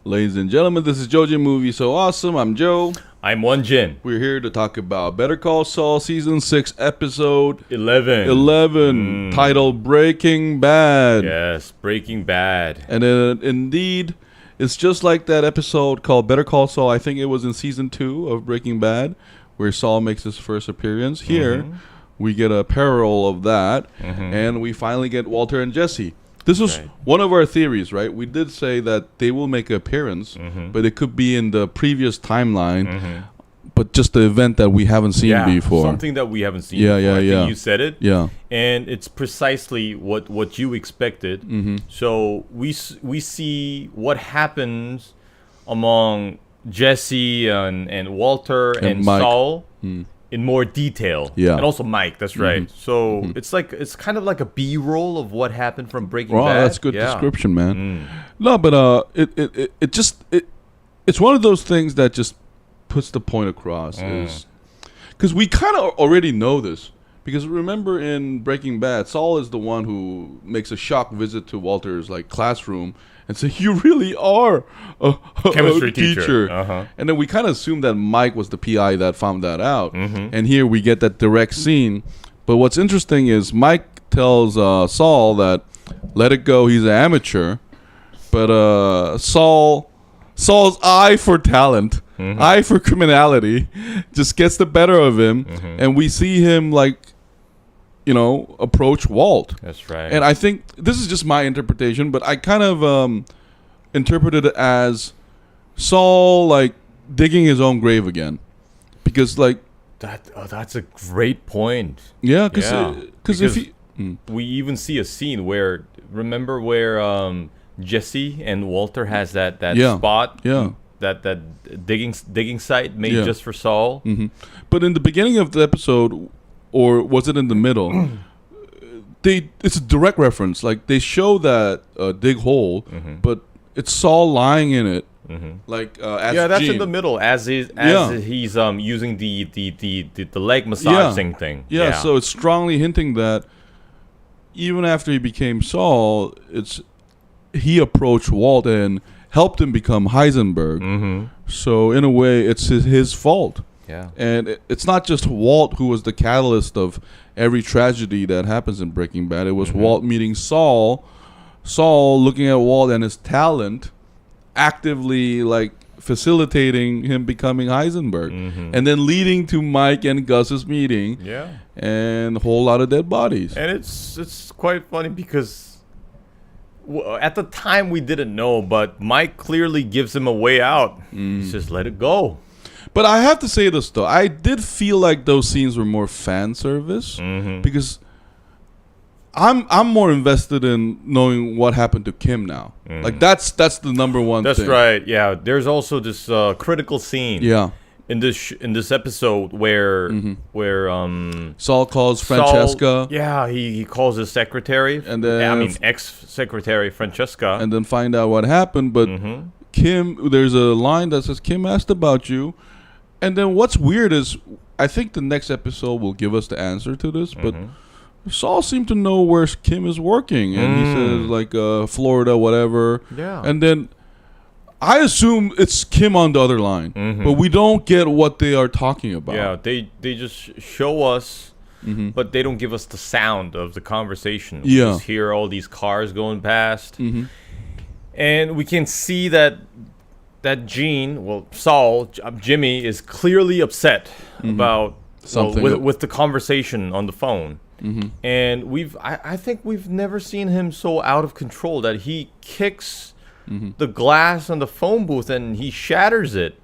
Ladies and gentlemen, this is Joji Movie So Awesome. I'm Joe. I'm Won-Jin. We're here to talk about Better Call Saul Season 6, Episode 11. Titled Breaking Bad. Yes, Breaking Bad. And indeed, it's just like that episode called Better Call Saul. I think it was in Season 2 of Breaking Bad, where Saul makes his first appearance. Here, we get a parallel of that, and we finally get Walter and Jesse. This was one of our theories, right? We did say that they will make an appearance, but it could be in the previous timeline, but just the event that we haven't seen before. Something that we haven't seen before. I think you said it. Yeah. And it's precisely what you expected. So we see what happens among Jesse and Walter and Saul in more detail. Yeah. And also Mike, that's right. So it's kind of like a B-roll of what happened from Breaking Bad. That's good description, man. No, but it's one of those things that just puts the point across, is because we kind of already know this. Because remember in Breaking Bad, Saul is the one who makes a shock visit to Walter's classroom and say, "You really are a chemistry teacher." And then we kind of assumed that Mike was the PI that found that out. And here we get that direct scene. But what's interesting is Mike tells Saul that let it go, he's an amateur. But Saul's eye for talent, eye for criminality, just gets the better of him. And we see him approach Walt. That's right. And I think this is just my interpretation, but I kind of interpreted it as Saul digging his own grave again, because that's a great point. Yeah, because if he, we even see a scene where Jesse and Walter has that spot, that digging site made just for Saul. But in the beginning of the episode, or was it in the middle? It's a direct reference. They show that dig hole, but it's Saul lying in it. As that's Gene. in the middle as he's using the leg massaging thing. So it's strongly hinting that even after he became Saul, he approached Walt and helped him become Heisenberg. So in a way, it's his fault. Yeah. And it's not just Walt who was the catalyst of every tragedy that happens in Breaking Bad. It was Walt meeting Saul, looking at Walt and his talent, actively facilitating him becoming Heisenberg, and then leading to Mike and Gus's meeting. Yeah. And a whole lot of dead bodies. And it's quite funny because at the time we didn't know, but Mike clearly gives him a way out. He says, "Let it go." But I have to say this though, I did feel like those scenes were more fan service, because I'm more invested in knowing what happened to Kim now. That's the number one thing. That's right. Yeah. There's also this critical scene. Yeah. In this episode where Saul calls Francesca. He calls his secretary, and then ex-secretary Francesca, and then find out what happened. But Kim, there's a line that says, "Kim asked about you," and then what's weird is I think the next episode will give us the answer to this, but Saul seemed to know where Kim is working, and he says Florida, whatever. Yeah, and then I assume it's Kim on the other line, but we don't get what they are talking about. Yeah, they just show us, but they don't give us the sound of the conversation. We just hear all these cars going past, and we can see that Jimmy is clearly upset about something with the conversation on the phone. And I think we've never seen him so out of control that he kicks the glass on the phone booth and he shatters it.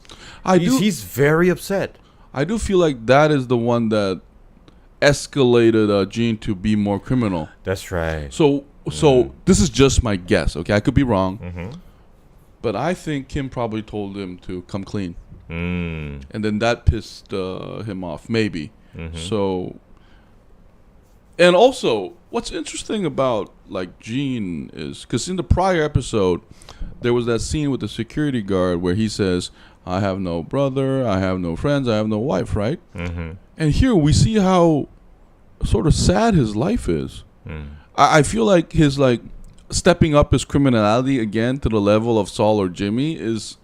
He's very upset. I do feel like that is the one that escalated Gene to be more criminal. That's right. So this is just my guess. Okay, I could be wrong, but I think Kim probably told him to come clean, and then that pissed him off. Maybe. So, and also, what's interesting about Gene is because in the prior episode, there was that scene with the security guard where he says, "I have no brother, I have no friends, I have no wife," right? And here we see how sort of sad his life is. I feel like his like stepping up his criminality again to the level of Saul or Jimmy is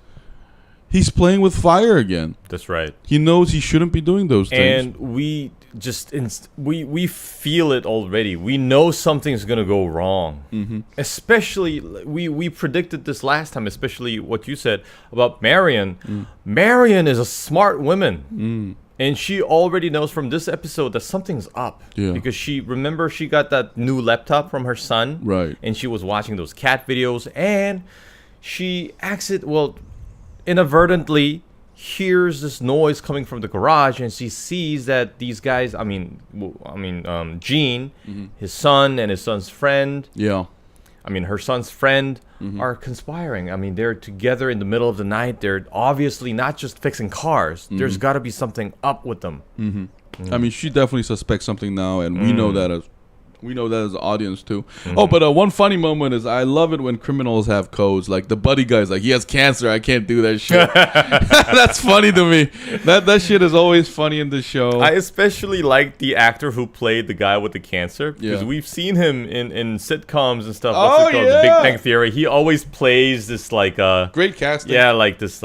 he's playing with fire again. That's right. He knows he shouldn't be doing those things. And we just we feel it already. We know something's gonna go wrong. Mm-hmm. Especially we predicted this last time. Especially what you said about Marion. Marion is a smart woman. And she already knows from this episode that something's up. Yeah. Because she got that new laptop from her son. Right. And she was watching those cat videos. And she inadvertently hears this noise coming from the garage. And she sees that these guys, Gene, his son and his son's friend. Yeah. Her son's friend are conspiring. They're together in the middle of the night. They're obviously not just fixing cars. There's got to be something up with them. She definitely suspects something now, and we know that as the audience too. Oh, but one funny moment is I love it when criminals have codes. Like the buddy guy's like, he has cancer. I can't do that shit. That's funny to me. That shit is always funny in the show. I especially like the actor who played the guy with the cancer because we've seen him in sitcoms and stuff. What's it called? The Big Bang Theory. He always plays this like great casting. Yeah, like this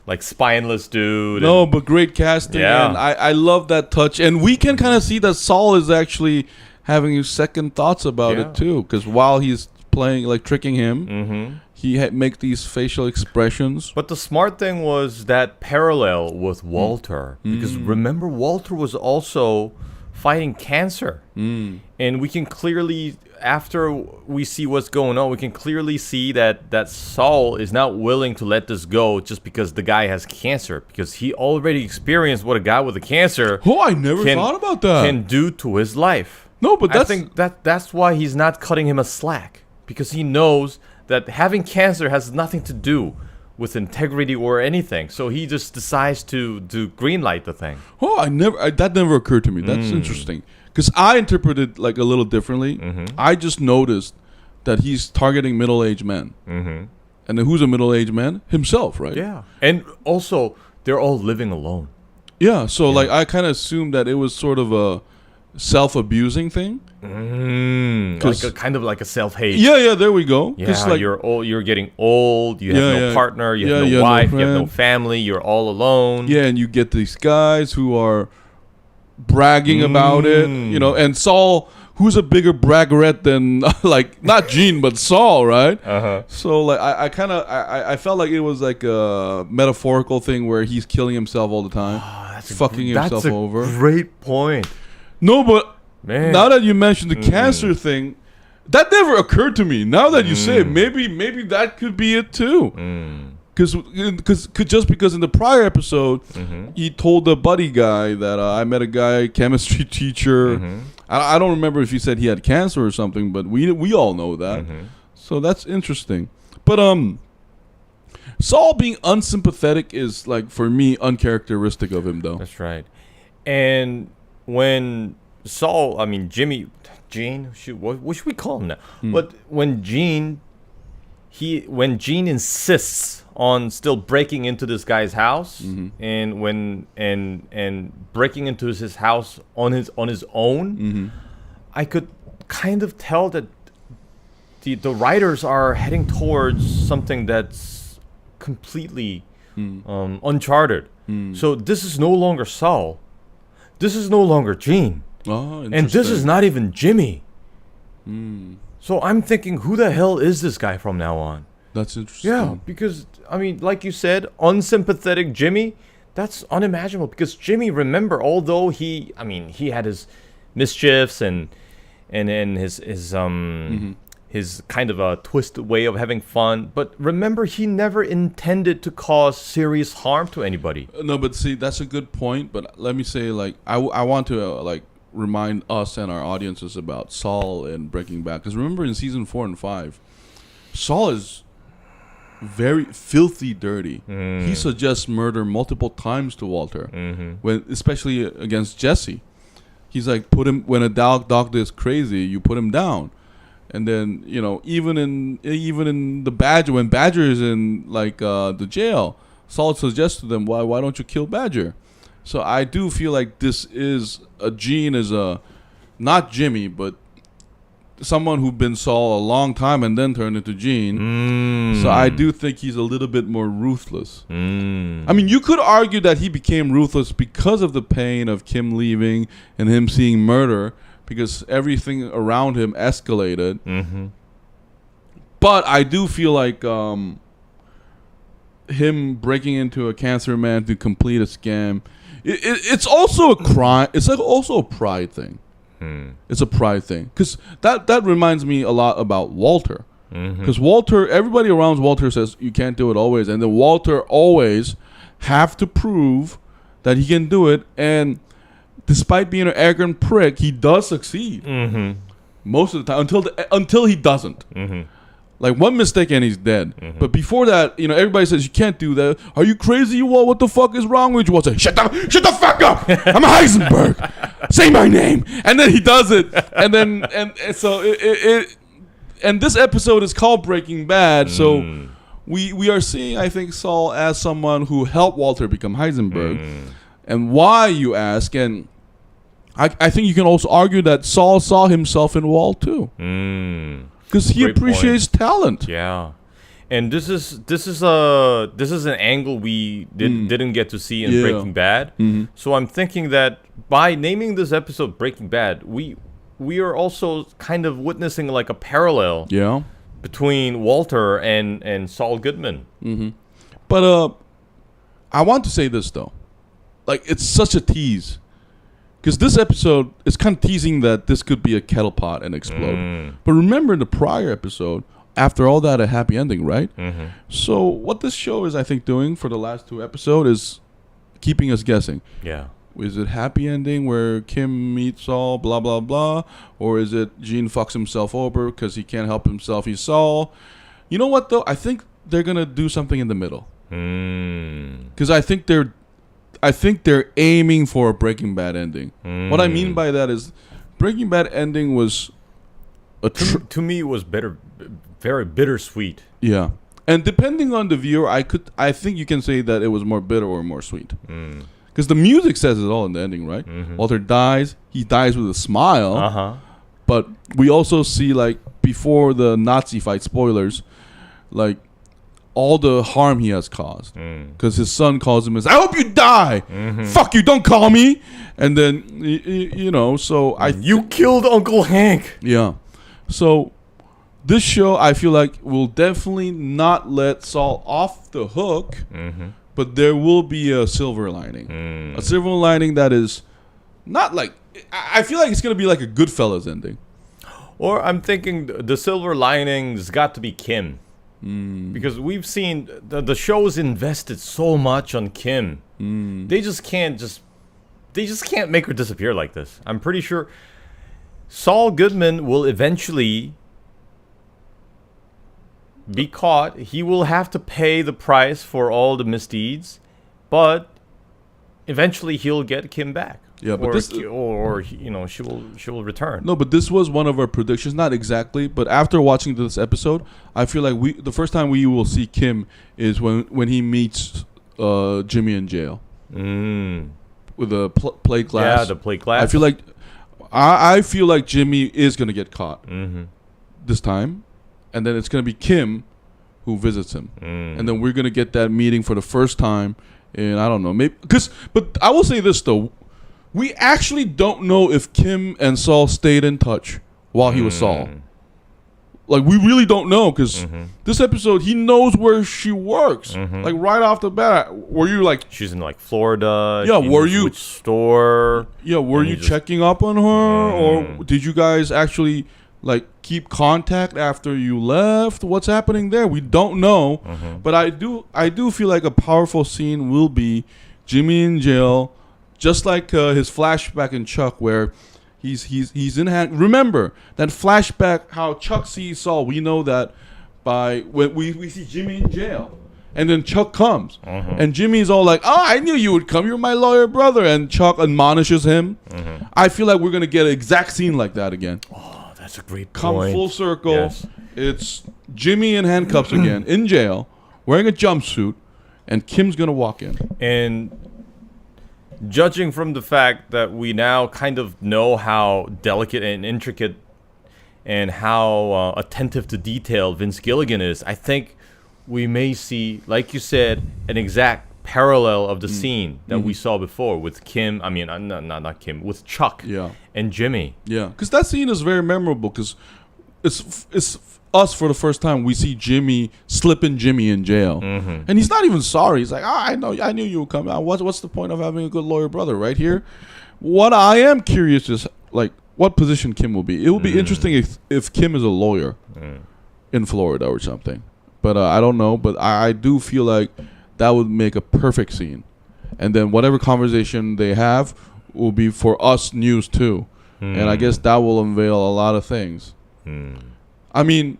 like spineless dude. No, but great casting. Yeah. And I love that touch. And we can kind of see that Saul is actually having second thoughts about it too. Because while he's playing, like tricking him, he make these facial expressions. But the smart thing was that parallel with Walter. Because remember, Walter was also fighting cancer. And we can clearly... After we see what's going on, we can clearly see that Saul is not willing to let this go just because the guy has cancer. Because he already experienced what a guy with a cancer I never thought about that. Can do to his life. No, but I think that's why he's not cutting him a slack. Because he knows that having cancer has nothing to do with integrity or anything. So he just decides to greenlight the thing. That never occurred to me. That's interesting. Because I interpreted like a little differently. I just noticed that he's targeting middle-aged men. And then who's a middle-aged man? Himself, right? Yeah. And also, they're all living alone. Yeah. So like I kind of assumed that it was sort of a self-abusing thing. Kind of like a self-hate. Yeah. There we go. Yeah. Like, you're getting old. You have no partner. You have no wife. You have no family. You're all alone. Yeah, and you get these guys who are bragging about it, and Saul, who's a bigger braggarette than like not Gene but Saul, right? So like I felt like it was like a metaphorical thing where he's killing himself all the time, fucking himself over. Great point. No, but now that you mentioned the cancer thing, that never occurred to me. Now that you say it, maybe that could be it too. Because in the prior episode, he told the buddy guy that I met a guy, chemistry teacher. I don't remember if he said he had cancer or something, but we all know that. So that's interesting. But Saul being unsympathetic is, like, for me, uncharacteristic of him, though. That's right. And when Saul, Gene, what should we call him now? But when Gene insists on still breaking into this guy's house, and breaking into his house on his own, I could kind of tell that the writers are heading towards something that's completely uncharted. So this is no longer Saul, this is no longer Gene, and this is not even Jimmy. So I'm thinking, who the hell is this guy from now on? That's interesting. Yeah, because, like you said, unsympathetic Jimmy, that's unimaginable. Because Jimmy, remember, although he had his mischiefs and his kind of a twisted way of having fun, but remember, he never intended to cause serious harm to anybody. No, but see, that's a good point. But let me say, like, I want to, remind us and our audiences about Saul and Breaking Bad. Because remember, in season 4 and 5, Saul is very filthy dirty. He suggests murder multiple times to Walter, when especially against Jesse. He's like, when a dog is crazy, you put him down. And then, even in the Badger, when Badger is in the jail, Saul suggests to them, why don't you kill Badger? So I do feel like this is Gene is not Jimmy, but someone who'd been Saul a long time and then turned into Gene. So I do think he's a little bit more ruthless. I mean, you could argue that he became ruthless because of the pain of Kim leaving and him seeing murder, because everything around him escalated. But I do feel like him breaking into a cancer man to complete a scam, it's also a crime. It's like also a pride thing. It's a pride thing, because that reminds me a lot about Walter. Because Walter, everybody around Walter says you can't do it always, and then Walter always have to prove that he can do it. And despite being an arrogant prick, he does succeed most of the time until he doesn't. Like one mistake and he's dead. But before that, you know, everybody says you can't do that. Are you crazy, Walt? What the fuck is wrong with you? Walt says, shut the fuck up! I'm a Heisenberg. Say my name. And then he does it. And then so and this episode is called Breaking Bad. So we are seeing, I think, Saul as someone who helped Walter become Heisenberg. And why, you ask? And I think you can also argue that Saul saw himself in Walt too. Because he appreciates talent. Yeah, and this is an angle we didn't get to see in Breaking Bad. So I'm thinking that by naming this episode Breaking Bad, we are also kind of witnessing like a parallel between Walter and Saul Goodman. But I want to say this though, like it's such a tease. Because this episode is kind of teasing that this could be a kettle pot and explode. But remember in the prior episode, after all that, a happy ending, right? So what this show is, I think, doing for the last 2 episodes is keeping us guessing. Yeah. Is it happy ending where Kim meets Saul, blah, blah, blah? Or is it Gene fucks himself over because he can't help himself, he's Saul? You know what, though? I think they're going to do something in the middle. Because I think they're aiming for a Breaking Bad ending. What I mean by that is Breaking Bad ending was to me it was very bittersweet. Yeah. And depending on the viewer, I think you can say that it was more bitter or more sweet. Because the music says it all in the ending, right? Walter dies. He dies with a smile. But we also see, like, before the Nazi fight, spoilers, like, all the harm he has caused, because his son calls him as, I hope you die. Fuck you, don't call me. And then you know, so you killed Uncle Hank. Yeah. So this show, I feel like, will definitely not let Saul off the hook, but there will be a silver lining. A silver lining that is not like, I feel like it's gonna be like a Goodfellas ending. Or I'm thinking the silver lining's got to be Kim. Because we've seen the show's invested so much on Kim. They just can't make her disappear like this. I'm pretty sure Saul Goodman will eventually be caught. He will have to pay the price for all the misdeeds, but eventually he'll get Kim back. Yeah, but or you know, she will return. No, but this was one of our predictions, not exactly, but after watching this episode, I feel like the first time we will see Kim is when he meets Jimmy in jail with the plate glass. Yeah, the plate glass. I feel like Jimmy is gonna get caught this time, and then it's gonna be Kim who visits him, and then we're gonna get that meeting for the first time. And I don't know, maybe but I will say this though. We actually don't know if Kim and Saul stayed in touch while he was Saul. Like, we really don't know, because this episode, he knows where she works. Like, right off the bat. Were you like... She's in, like, Florida. Yeah, were you... Which store. Yeah, were you checking up on her? Or did you guys actually, like, keep contact after you left? What's happening there? We don't know. But I do feel like a powerful scene will be Jimmy in jail... Just like his flashback in Chuck, where he's in hand. Remember that flashback, how Chuck sees Saul. We know that by when we see Jimmy in jail, and then Chuck comes, and Jimmy's all like, "Oh, I knew you would come. You're my lawyer brother." And Chuck admonishes him. I feel like we're gonna get an exact scene like that again. Oh, that's a great point. Come full circle. Yes. It's Jimmy in handcuffs again, in jail, wearing a jumpsuit, and Kim's gonna walk in. And judging from the fact that we now kind of know how delicate and intricate and how attentive to detail Vince Gilligan is, I think we may see, like you said, an exact parallel of the scene that we saw before with Kim. I mean, not Kim, with Chuck and Jimmy. Yeah, because that scene is very memorable because it's us for the first time. We see Jimmy slipping Jimmy in jail, and he's not even sorry. He's like, I knew you would come out. What's the point of having a good lawyer brother right here? What I am curious is like what position Kim will be. It will be interesting if Kim is a lawyer in Florida or something, but I don't know. But I do feel like that would make a perfect scene. And then whatever conversation they have will be for us news too. And I guess that will unveil a lot of things. I mean,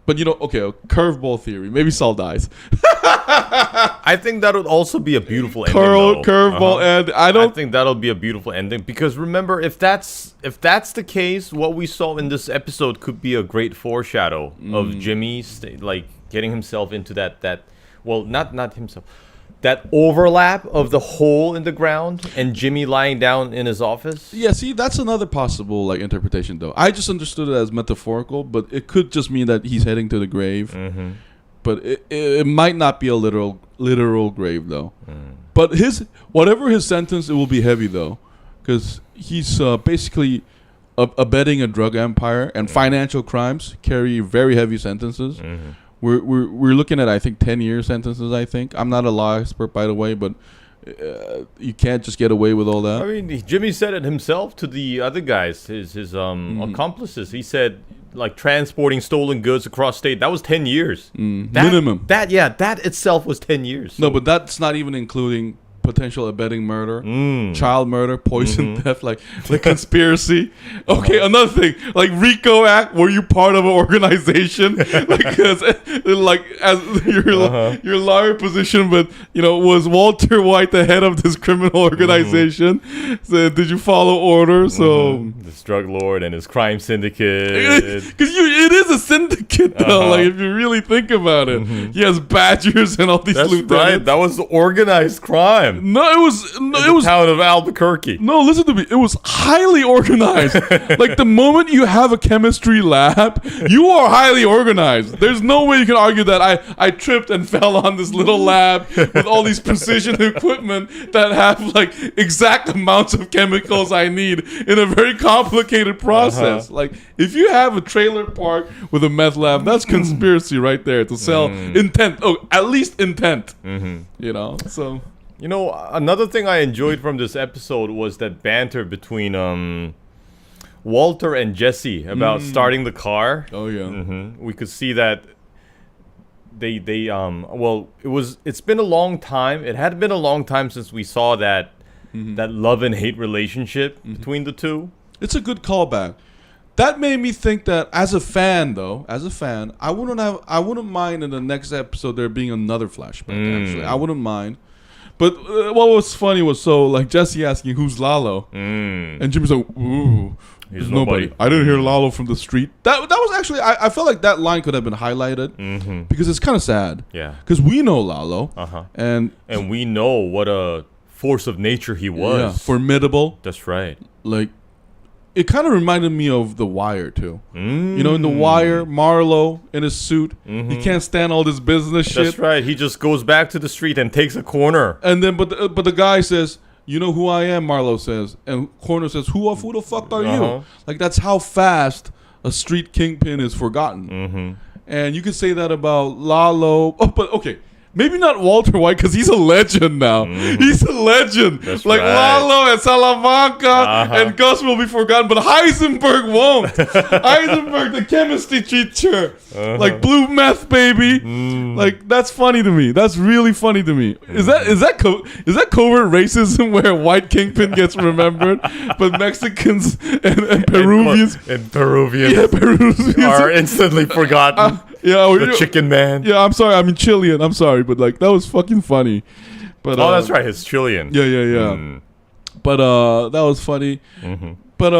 but okay, a curveball theory. Maybe Saul dies. I think that would also be a beautiful ending. Curveball end. I think that'll be a beautiful ending because remember, if that's the case, what we saw in this episode could be a great foreshadow of Jimmy like getting himself into that. Well, not himself. That overlap of the hole in the ground and Jimmy lying down in his office. Yeah, see, that's another possible like interpretation, though. I just understood it as metaphorical, but it could just mean that he's heading to the grave. But it might not be a literal grave, though. But whatever his sentence, it will be heavy, though, because he's basically abetting a drug empire, and financial crimes carry very heavy sentences. We're looking at, I think, 10-year sentences, I think. I'm not a law expert, by the way, but you can't just get away with all that. I mean, Jimmy said it himself to the other guys, his accomplices. He said, like, transporting stolen goods across state, that was 10 years. Minimum. That itself was 10 years. So. No, but that's not even including potential abetting murder, child murder, poison death, like conspiracy. Okay, another thing, like RICO Act. Were you part of an organization? like as your lawyer position, but was Walter White the head of this criminal organization? So did you follow orders? So this drug lord and his crime syndicate. Because it is a syndicate though. Like if you really think about it, he has badgers and all these lieutenants. Right. That was organized crime. No, it was the town of Albuquerque. No, listen to me. It was highly organized. Like the moment you have a chemistry lab, you are highly organized. There's no way you can argue that I tripped and fell on this little lab with all these precision equipment that have like exact amounts of chemicals I need in a very complicated process. Like if you have a trailer park with a meth lab, that's conspiracy right there to sell intent. Oh, at least intent. So. Another thing I enjoyed from this episode was that banter between Walter and Jesse about starting the car. Oh yeah. We could see that they it's been a long time. It had been a long time since we saw that love and hate relationship between the two. It's a good callback. That made me think that as a fan, I wouldn't mind in the next episode there being another flashback. Actually, I wouldn't mind. But what was funny was Jesse asking who's Lalo, and Jimmy's like, "Ooh, there's nobody. I didn't hear Lalo from the street." That was actually I felt like that line could have been highlighted because it's kind of sad. Yeah, because we know Lalo, and we know what a force of nature he was. Yeah, formidable. That's right. Like. It kind of reminded me of The Wire, too. In The Wire, Marlo in his suit, he can't stand all this business shit. That's right. He just goes back to the street and takes a corner. And then, but the guy says, "You know who I am," Marlo says. And Corner says, who the fuck are you? Like, that's how fast a street kingpin is forgotten. And you could say that about Lalo. Oh, but okay. Maybe not Walter White because he's a legend now. He's a legend. That's like right. Lalo and Salamanca and Gus will be forgotten, but Heisenberg won't. Heisenberg, the chemistry teacher, like blue meth baby. Like that's funny to me. That's really funny to me. Is that covert racism where a white kingpin gets remembered, but Mexicans and Peruvians are instantly forgotten? The Chicken Man. Yeah, I'm sorry. I mean Chilean. I'm sorry, but like that was fucking funny. But that's right. It's Chilean. Yeah. But that was funny. But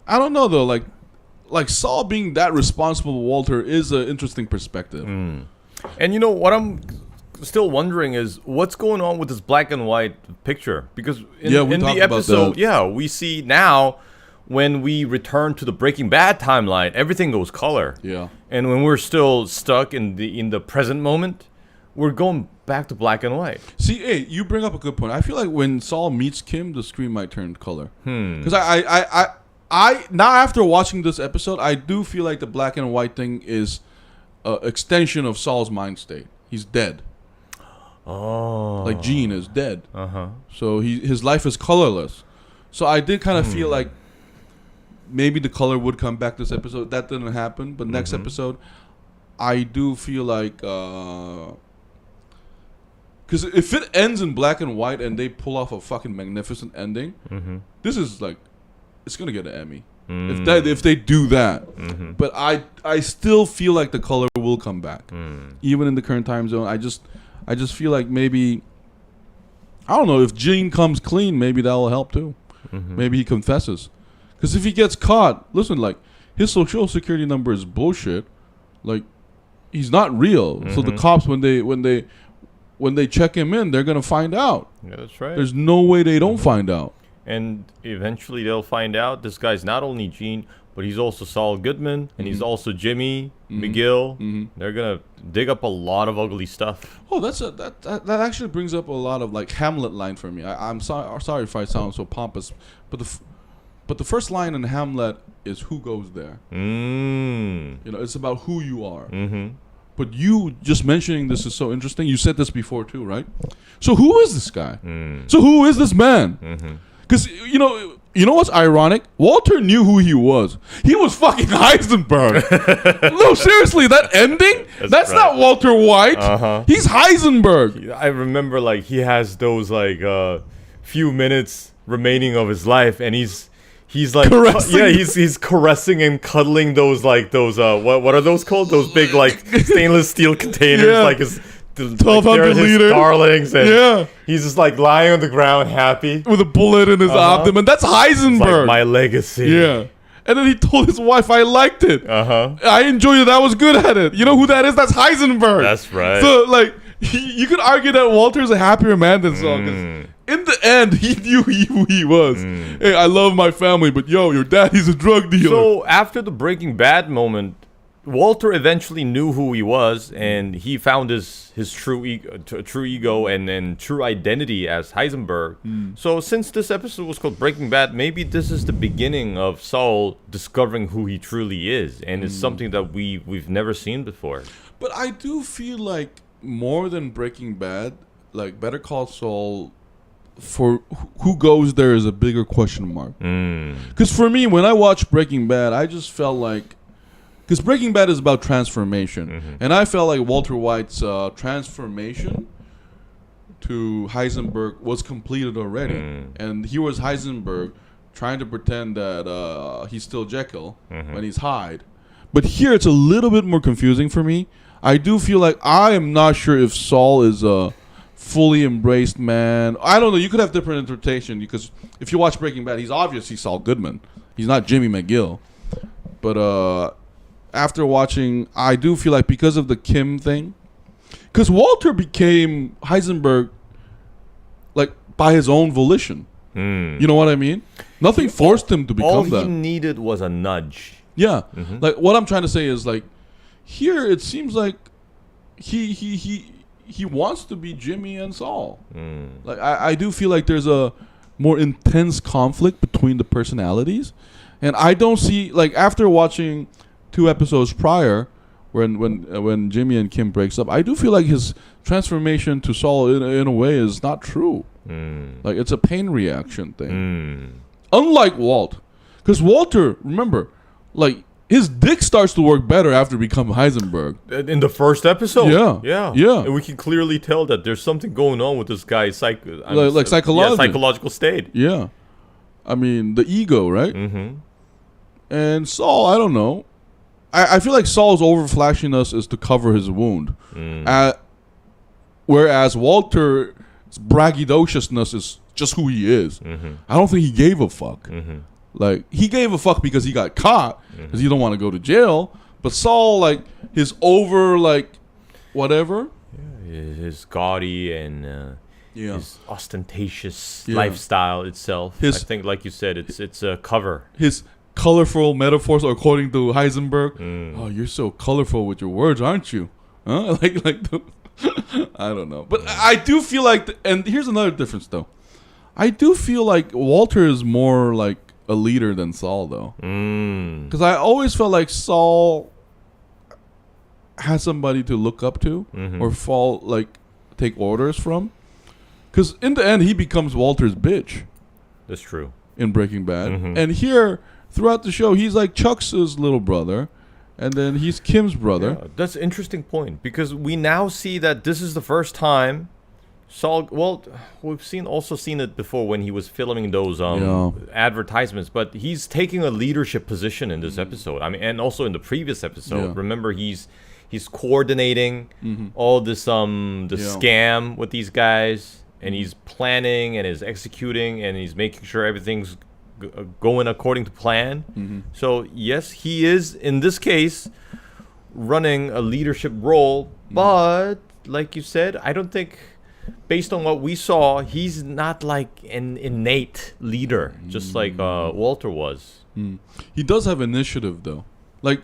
I don't know though. Like Saul being that responsible to Walter is an interesting perspective. And you know what I'm still wondering is what's going on with this black and white picture because in the episode, we see now. when we return to the Breaking Bad timeline, everything goes color. Yeah. And when we're still stuck in the present moment, we're going back to black and white. See, hey, you bring up a good point. I feel like when Saul meets Kim, the screen might turn color. Because I now after watching this episode, I do feel like the black and white thing is an extension of Saul's mind state. He's dead. Oh. Like Gene is dead. So his life is colorless. So I did kind of feel like maybe the color would come back this episode. That didn't happen. But next episode, I do feel like... Because if it ends in black and white and they pull off a fucking magnificent ending, this is like... It's going to get an Emmy. If they do that. But I still feel like the color will come back. Even in the current time zone. I just feel like maybe... I don't know. If Gene comes clean, maybe that will help too. Maybe he confesses. Because if he gets caught, listen, like, his social security number is bullshit. Like, he's not real. So the cops, when they check him in, they're gonna find out. Yeah, that's right. There's no way they don't find out. And eventually they'll find out this guy's not only Gene, but he's also Saul Goodman, and he's also Jimmy McGill. They're gonna dig up a lot of ugly stuff. Oh, that actually brings up a lot of like Hamlet line for me. I'm sorry if I sound so pompous, but the first line in Hamlet is "Who goes there?" You know, it's about who you are. But you just mentioning this is so interesting. You said this before too, right? So who is this guy? So who is this man? Because you know what's ironic? Walter knew who he was. He was fucking Heisenberg. No, seriously, that ending? That's right. Not Walter White. He's Heisenberg. I remember like he has those like few minutes remaining of his life, and he's like he's caressing and cuddling those what are those called? Those big like stainless steel containers, like his 1,200 liters darlings, and he's just like lying on the ground happy with a bullet in his abdomen. That's Heisenberg. Like my legacy. Yeah. And then he told his wife, I liked it. I enjoyed it. I was good at it. You know who that is? That's Heisenberg. That's right. So like you could argue that Walter's a happier man than Saul, because in the end, he knew who he was. Hey, I love my family, but yo, your daddy's a drug dealer. So after the Breaking Bad moment, Walter eventually knew who he was, and he found his true ego and true identity as Heisenberg. So since this episode was called Breaking Bad, maybe this is the beginning of Saul discovering who he truly is, and it's something that we've never seen before. But I do feel like more than Breaking Bad, like Better Call Saul, for who goes there is a bigger question mark. Because for me, when I watched Breaking Bad, I just felt like, because Breaking Bad is about transformation, and I felt like Walter White's transformation to Heisenberg was completed already, and he was Heisenberg trying to pretend that he's still Jekyll when he's Hyde. But here it's a little bit more confusing for me. I do feel like I am not sure if Saul is a fully embraced man. I don't know. You could have different interpretation, because if you watch Breaking Bad, he's obviously Saul Goodman. He's not Jimmy McGill. But after watching, I do feel like because of the Kim thing, because Walter became Heisenberg like by his own volition. You know what I mean? Nothing forced him to become that. All he needed was a nudge. Yeah. Like what I'm trying to say is like, here it seems like he wants to be Jimmy and Saul. Like I do feel like there's a more intense conflict between the personalities, and I don't see, like, after watching 2 episodes prior, when Jimmy and Kim breaks up, I do feel like his transformation to Saul in a way is not true. Like it's a pain reaction thing. Unlike Walt, because Walter, remember, like, his dick starts to work better after becoming Heisenberg. In the first episode? Yeah. And we can clearly tell that there's something going on with this guy's psychological state. Yeah. I mean, the ego, right? And Saul, I don't know. I feel like Saul's over-flashiness is to cover his wound. Whereas Walter's braggadociousness is just who he is. I don't think he gave a fuck. Like, he gave a fuck because he got caught, because he don't want to go to jail. But Saul, like, his over, like, whatever. Yeah, his gaudy and his ostentatious lifestyle itself. I think, like you said, it's a cover. His colorful metaphors, according to Heisenberg. Oh, you're so colorful with your words, aren't you? Huh? I don't know, but I do feel like, and here's another difference though. I do feel like Walter is more like a leader than Saul, though. Because I always felt like Saul has somebody to look up to or take orders from. Because in the end, he becomes Walter's bitch. That's true. In Breaking Bad. And here, throughout the show, he's like Chuck's little brother. And then he's Kim's brother. Yeah, that's an interesting point. Because we now see that this is the first time Saul, well, we've also seen it before when he was filming those advertisements, but he's taking a leadership position in this episode. I mean, and also in the previous episode. Remember, he's coordinating all this scam with these guys, and he's planning and is executing, and he's making sure everything's going according to plan. So yes, he is in this case running a leadership role, but like you said, I don't think, based on what we saw, he's not like an innate leader, just like Walter was. He does have initiative, though. Like,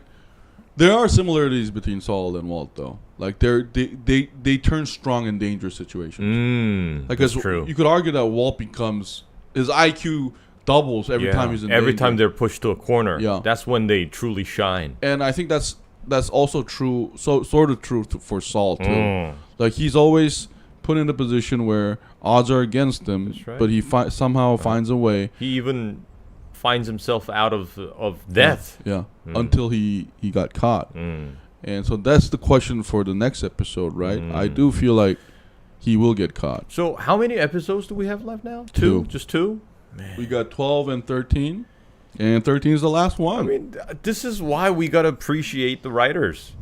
there are similarities between Saul and Walt, though. Like, they turn strong in dangerous situations. Like, that's true. You could argue that Walt becomes, his IQ doubles every time he's in danger. Every time they're pushed to a corner. Yeah. That's when they truly shine. And I think that's also true, sort of true for Saul, too. Like, he's always put in a position where odds are against him, but he somehow finds a way. He even finds himself out of death. Until he got caught. And so that's the question for the next episode, right? I do feel like he will get caught. So how many episodes do we have left now? Two? Just two? Man. We got 12 and 13. And 13 is the last one. I mean, this is why we got to appreciate the writers.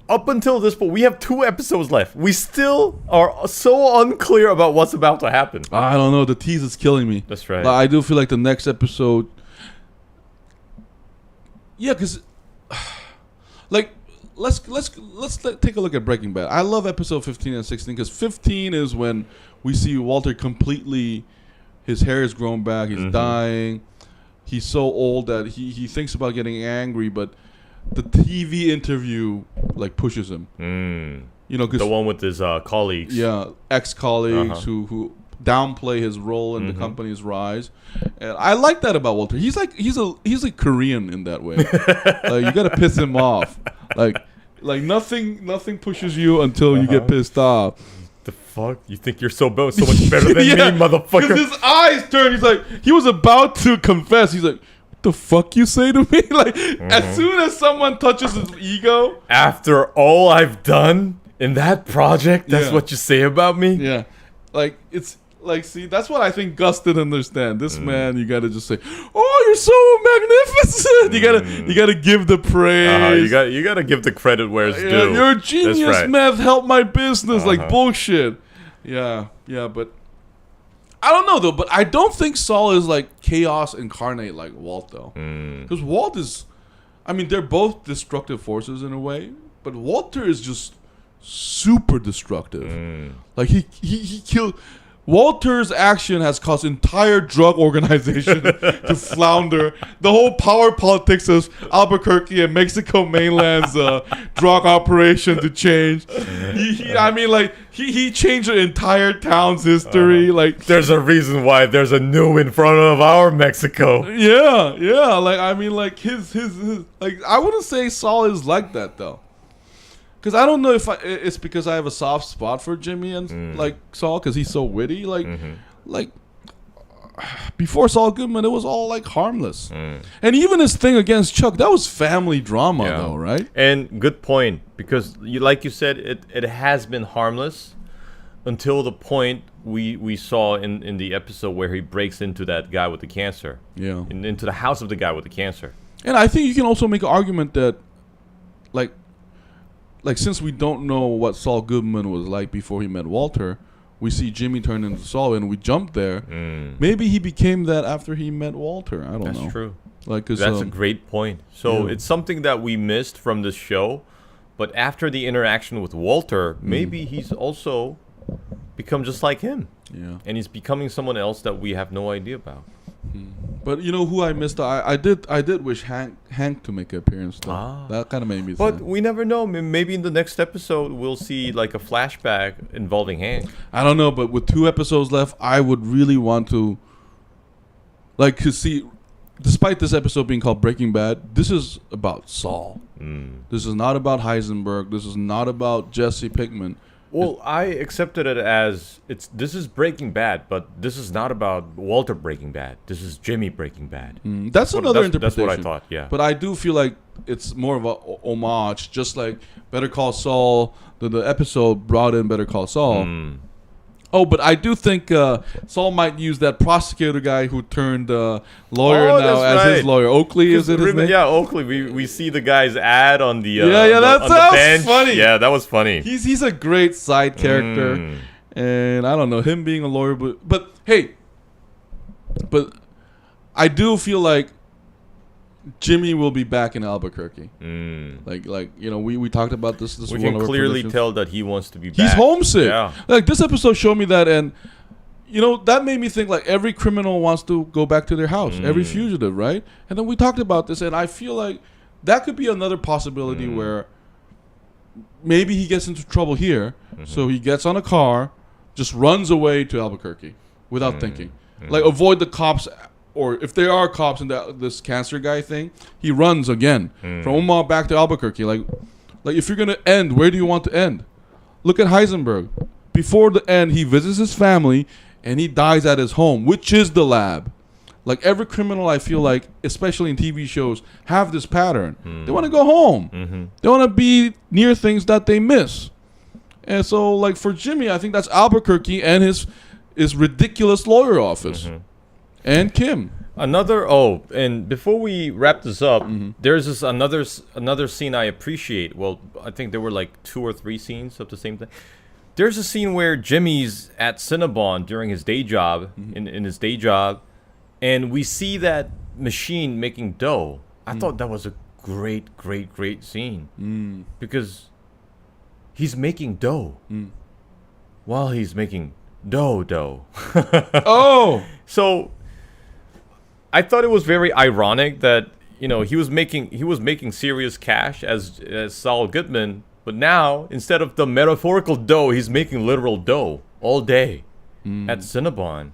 Up until this point, we have 2 episodes left. We still are so unclear about what's about to happen. I don't know. The tease is killing me. That's right. But I do feel like the next episode... Yeah, because... Like, let's take a look at Breaking Bad. I love episode 15 and 16 because 15 is when we see Walter completely... His hair is grown back. He's dying. He's so old that he thinks about getting angry, but the TV interview like pushes him. You know, 'cause the one with his colleagues. Yeah, ex-colleagues who downplay his role in the company's rise. And I like that about Walter. He's a Korean in that way. Like, you got to piss him off. Like nothing pushes you until you get pissed off. The fuck? You think you're so much better than me, motherfucker? Because his eyes turned. He's like, he was about to confess. He's like, what the fuck you say to me? Like, as soon as someone touches his ego. After all I've done in that project, that's what you say about me? Yeah. Like, it's like, see, that's what I think Gus didn't understand. This man, you gotta just say, oh, you're so magnificent. You gotta give the praise. You gotta give the credit where it's due. You're a genius, Meth. Help my business. Like, bullshit. Yeah, but I don't know, though. But I don't think Saul is like chaos incarnate like Walt, though. Because Walt is, I mean, they're both destructive forces in a way, but Walter is just super destructive. Like, he killed. Walter's action has caused entire drug organization to flounder. The whole power politics of Albuquerque and Mexico mainland's drug operation to change. He changed the entire town's history. Like, there's a reason why there's a new in front of our Mexico. Yeah. Like, I mean, like his like, I wouldn't say Saul is like that though. Because I don't know if it's because I have a soft spot for Jimmy and like Saul because he's so witty. Like, before Saul Goodman, it was all like harmless. And even his thing against Chuck, that was family drama though, right? And good point, because like you said, it has been harmless until the point we saw in the episode where he breaks into that guy with the cancer. Yeah. Into the house of the guy with the cancer. And I think you can also make an argument that, like, since we don't know what Saul Goodman was like before he met Walter, we see Jimmy turn into Saul, and we jump there. Maybe he became that after he met Walter. I don't know. That's true. Like, that's a great point. So it's something that we missed from this show, but after the interaction with Walter, maybe he's also become just like him. Yeah. And he's becoming someone else that we have no idea about. But you know who I missed? I did wish Hank to make an appearance though. That kind of made me sad. But we never know. Maybe in the next episode we'll see like a flashback involving Hank. I don't know, but with 2 episodes left, I would really want to to see. Despite this episode being called Breaking Bad, this is about Saul. This is not about Heisenberg. This is not about Jesse Pinkman. Well, I accepted it as this is Breaking Bad, but this is not about Walter Breaking Bad. This is Jimmy Breaking Bad. That's another interpretation. That's what I thought, yeah. But I do feel like it's more of a homage, just like Better Call Saul, the episode brought in Better Call Saul. Oh, but I do think Saul might use that prosecutor guy who turned lawyer now as his lawyer. Oakley, is it his name? Yeah, Oakley. We see the guy's ad on the that sounds funny. Yeah, that was funny. He's a great side character, and I don't know him being a lawyer, but I do feel like Jimmy will be back in Albuquerque. We talked about this. We can clearly tell that he wants to be back. He's homesick. Yeah. Like this episode showed me that, and that made me think like every criminal wants to go back to their house. Every fugitive, right? And then we talked about this, and I feel like that could be another possibility where maybe he gets into trouble here, so he gets on a car, just runs away to Albuquerque without thinking, like avoid the cops. Or if there are cops in this cancer guy thing, he runs again from Omaha back to Albuquerque. Like if you're gonna end, where do you want to end? Look at Heisenberg. Before the end, he visits his family and he dies at his home, which is the lab. Like every criminal, I feel like, especially in TV shows, have this pattern. They want to go home. They want to be near things that they miss. And so, like for Jimmy, I think that's Albuquerque and his ridiculous lawyer office. And Kim. And before we wrap this up, there's this another scene I appreciate. Well, I think there were like 2 or 3 scenes of the same thing. There's a scene where Jimmy's at Cinnabon during his day job, in his day job, and we see that machine making dough. I thought that was a great scene. Because he's making dough while he's making dough. Oh! So I thought it was very ironic that he was making serious cash as Saul Goodman, but now instead of the metaphorical dough, he's making literal dough all day at Cinnabon.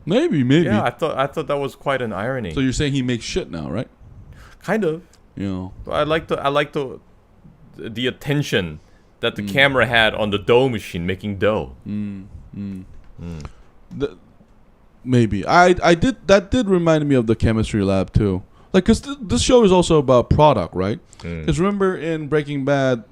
Maybe. Yeah, I thought that was quite an irony. So you're saying he makes shit now, right? Kind of. I like the attention that the camera had on the dough machine making dough. Maybe that did remind me of the chemistry lab too. Like, cause this show is also about product, right? Because remember in Breaking Bad,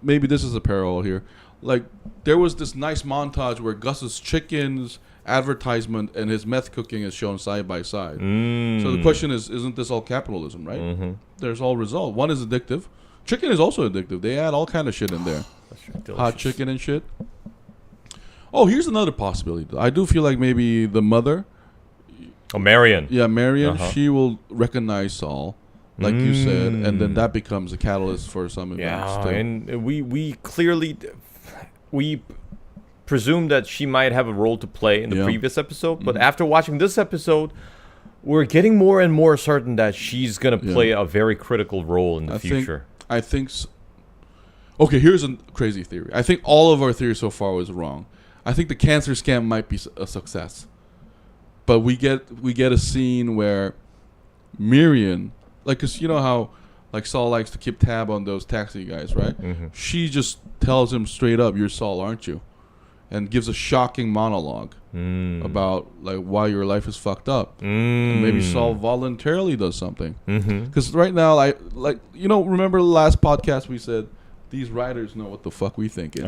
maybe this is a parallel here. Like there was this nice montage where Gus's chickens advertisement and his meth cooking is shown side by side. So the question is, isn't this all capitalism, right? There's all result. One is addictive. Chicken is also addictive. They add all kind of shit in there. Hot chicken and shit. Oh, here's another possibility. I do feel like maybe the mother. Oh, Marion. Yeah, Marion. She will recognize Saul, like you said, and then that becomes a catalyst for some events. Yeah, and we clearly presume that she might have a role to play in the previous episode, but after watching this episode, we're getting more and more certain that she's gonna play a very critical role in the future. I think. Okay, here's a crazy theory. I think all of our theories so far was wrong. I think the cancer scam might be a success, but we get a scene where Marion, like, cause you know how like Saul likes to keep tab on those taxi guys, right? She just tells him straight up, "You're Saul, aren't you?" and gives a shocking monologue about like why your life is fucked up. And maybe Saul voluntarily does something. Because right now, remember the last podcast we said these writers know what the fuck we thinking.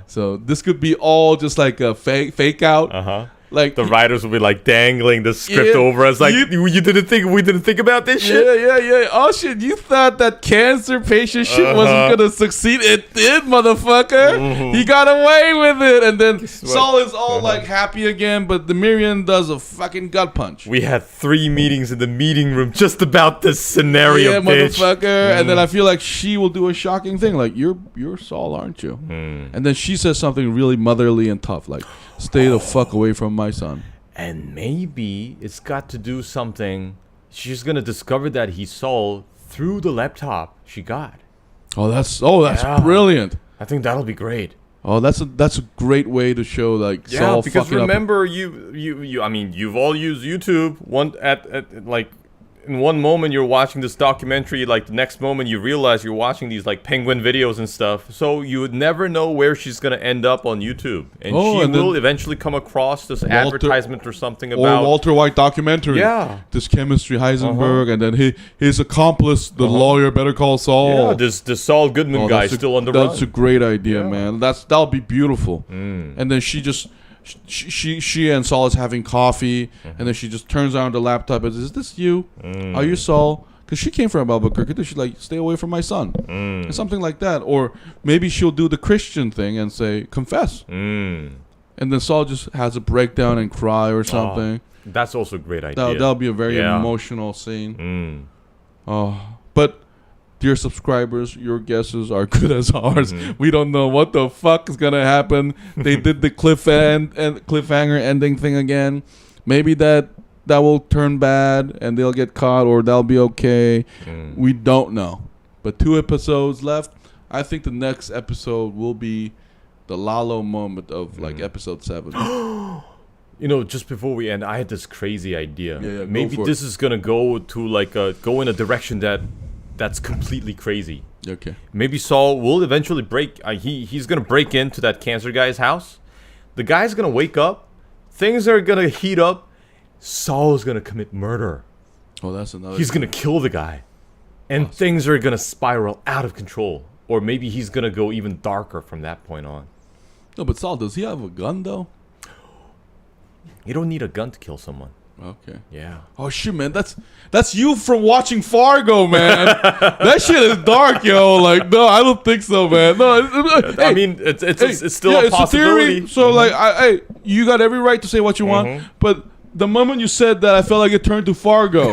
So this could be all just like a fake out. Like the writers will be like dangling the script over us, like we didn't think about this shit. Yeah. Oh shit, you thought that cancer patient shit wasn't gonna succeed? It did, motherfucker. He got away with it, and then Saul is all like happy again, but the Marion does a fucking gut punch. We had 3 meetings in the meeting room just about this scenario, bitch. Motherfucker. And then I feel like she will do a shocking thing, like you're Saul, aren't you? And then she says something really motherly and tough, like Stay the fuck away from my son. And maybe it's got to do something. She's gonna discover that he's Saul through the laptop she got. That's brilliant. I think that'll be great. Oh, that's a great way to show like Saul. Yeah, because remember, up. you've all used YouTube. In one moment you're watching this documentary, like the next moment you realize you're watching these like penguin videos and stuff. So you would never know where she's gonna end up on YouTube, and she will eventually come across this advertisement or something about Walter White documentary. Yeah, this chemistry Heisenberg, and then his accomplice, the lawyer, Better Call Saul. Yeah, this Saul Goodman guy still on the run. That's a great idea, man. That'll be beautiful. And then she and Saul is having coffee, and then she just turns on the laptop and says, "Is this you? Are you Saul?" Because she came from Albuquerque. She's like, "Stay away from my son," and something like that. Or maybe she'll do the Christian thing and say, "Confess," and then Saul just has a breakdown and cry or something. That's also a great idea. That'll be a very emotional scene. But dear subscribers, your guesses are good as ours. We don't know what the fuck is gonna happen. They did the cliffhanger ending thing again. Maybe that will turn bad and they'll get caught, or they'll be okay. We don't know. But 2 episodes left. I think the next episode will be the Lalo moment of like episode 7. Just before we end, I had this crazy idea. Yeah, maybe this is gonna go to go in a direction that's completely crazy. Okay. Maybe Saul will eventually break. He's gonna break into that cancer guy's house. The guy's gonna wake up. Things are gonna heat up. Saul is gonna commit murder. Oh, that's another. He's gonna kill the guy, and things are gonna spiral out of control. Or maybe he's gonna go even darker from that point on. No, but Saul, does he have a gun though? You don't need a gun to kill someone. Okay. Yeah. Oh shit, man. That's you from watching Fargo, man. That shit is dark, yo. Like, no, I don't think so, man. No, I mean, it's still a possibility. A theory. So you got every right to say what you want, but the moment you said that, I felt like it turned to Fargo,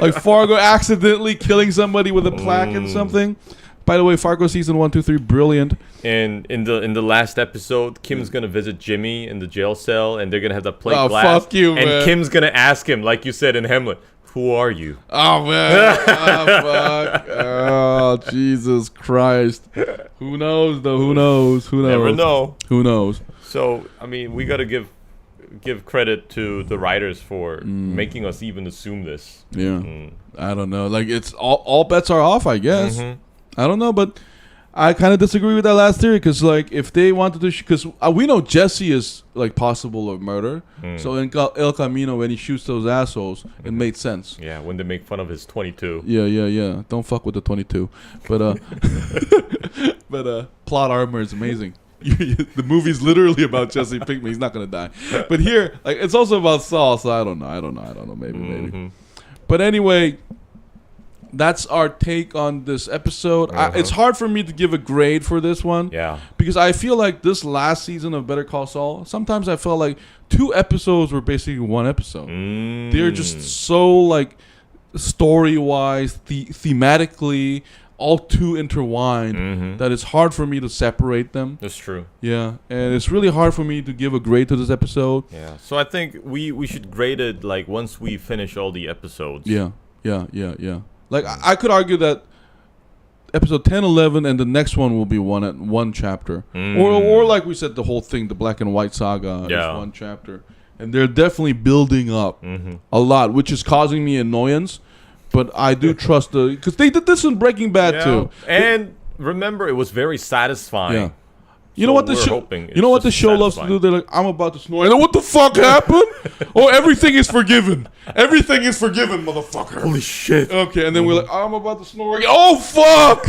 like Fargo accidentally killing somebody with a plaque and something. By the way, Fargo season 1, 2, 3, brilliant. And in the last episode, Kim's gonna visit Jimmy in the jail cell, and they're gonna have the plate glass. Fuck you, man. And Kim's gonna ask him, like you said in Hamlet, "Who are you?" Oh man, fuck. Oh Jesus Christ. Who knows though? Who knows? Never know. Who knows? So I mean, we gotta give credit to the writers for making us even assume this. Yeah. I don't know. Like it's all bets are off, I guess. I don't know, but I kind of disagree with that last theory because, like, if they wanted to, because we know Jesse is like possible of murder. So in El Camino, when he shoots those assholes, it made sense. Yeah, when they make fun of his 22. Yeah. Don't fuck with the 22. But plot armor is amazing. The movie's literally about Jesse Pinkman. He's not gonna die. But here, like, it's also about Saul. So I don't know. Maybe. But anyway. That's our take on this episode. It's hard for me to give a grade for this one. Yeah. Because I feel like this last season of Better Call Saul, sometimes I felt like 2 episodes were basically 1 episode. They're just so, like, story-wise, thematically, all too intertwined that it's hard for me to separate them. That's true. Yeah. And it's really hard for me to give a grade to this episode. Yeah. So I think we should grade it, like, once we finish all the episodes. Yeah. Like, I could argue that episode 10, 11, and the next one will be one chapter. Or like we said, the whole thing, the black and white saga is 1 chapter. And they're definitely building up a lot, which is causing me annoyance. But I do trust because they did this in Breaking Bad too. And remember, it was very satisfying. Yeah. You know what the show? You know what the show loves to do? They're like, "I'm about to snore." And then what the fuck happened? Oh, everything is forgiven. Everything is forgiven, motherfucker. Holy shit. Okay, and then we're like, "I'm about to snore again." Oh fuck!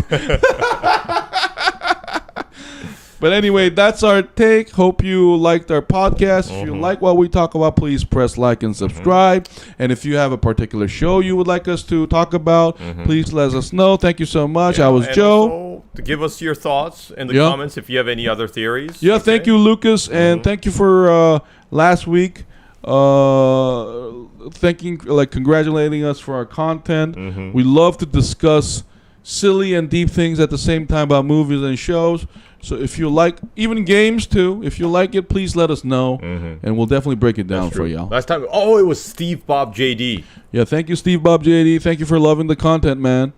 But anyway, that's our take. Hope you liked our podcast. If you like what we talk about, please press like and subscribe. And if you have a particular show you would like us to talk about, please let us know. Thank you so much. I was Joe. Also, to give us your thoughts in the comments if you have any other theories. Yeah, thank you, Lucas. And thank you for last week. Congratulating us for our content. We love to discuss silly and deep things at the same time about movies and shows. So if you like, even games too, if you like it, please let us know, and we'll definitely break it down for y'all. Last time, it was Steve Bob JD. Yeah, thank you, Steve Bob JD. Thank you for loving the content, man.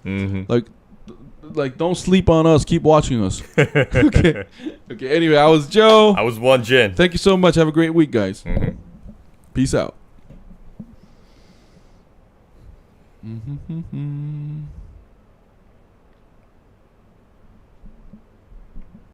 Like, don't sleep on us. Keep watching us. Okay. Anyway, I was Joe. I was Won-Jin. Thank you so much. Have a great week, guys. Peace out.